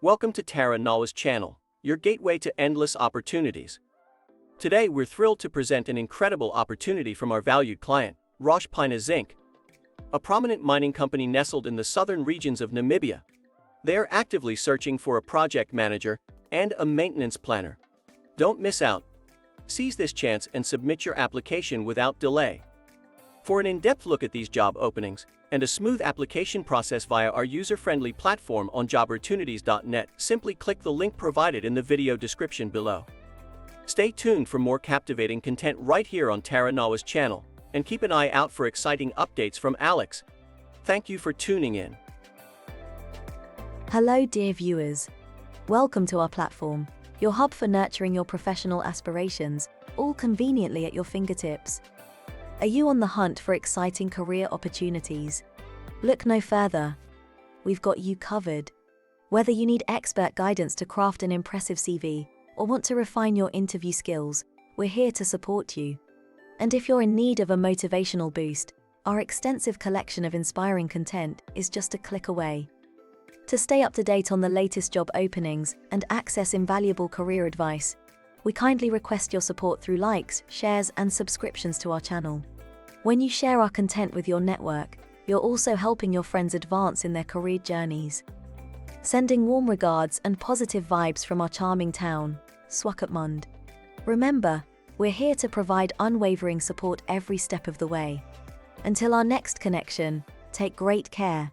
Welcome to Tara Nawa's channel, your gateway to endless opportunities. Today we're thrilled to present an incredible opportunity from our valued client, Rosh Pinah Zinc, a prominent mining company nestled in the southern regions of Namibia. They are actively searching for a project manager and a maintenance planner. Don't miss out. Seize this chance and submit your application without delay. For an in-depth look at these job openings and a smooth application process via our user-friendly platform on jobopportunities.net, simply click the link provided in the video description below. Stay tuned for more captivating content right here on Tara Nawa's channel, and keep an eye out for exciting updates from Alex. Thank you for tuning in. Hello dear viewers. Welcome to our platform, your hub for nurturing your professional aspirations, all conveniently at your fingertips. Are you on the hunt for exciting career opportunities? Look no further. We've got you covered. Whether you need expert guidance to craft an impressive CV or want to refine your interview skills, we're here to support you. And if you're in need of a motivational boost, our extensive collection of inspiring content is just a click away. To stay up to date on the latest job openings and access invaluable career advice, we kindly request your support through likes, shares, and subscriptions to our channel. When you share our content with your network, you're also helping your friends advance in their career journeys. Sending warm regards and positive vibes from our charming town, Swakopmund. Remember, we're here to provide unwavering support every step of the way. Until our next connection, take great care.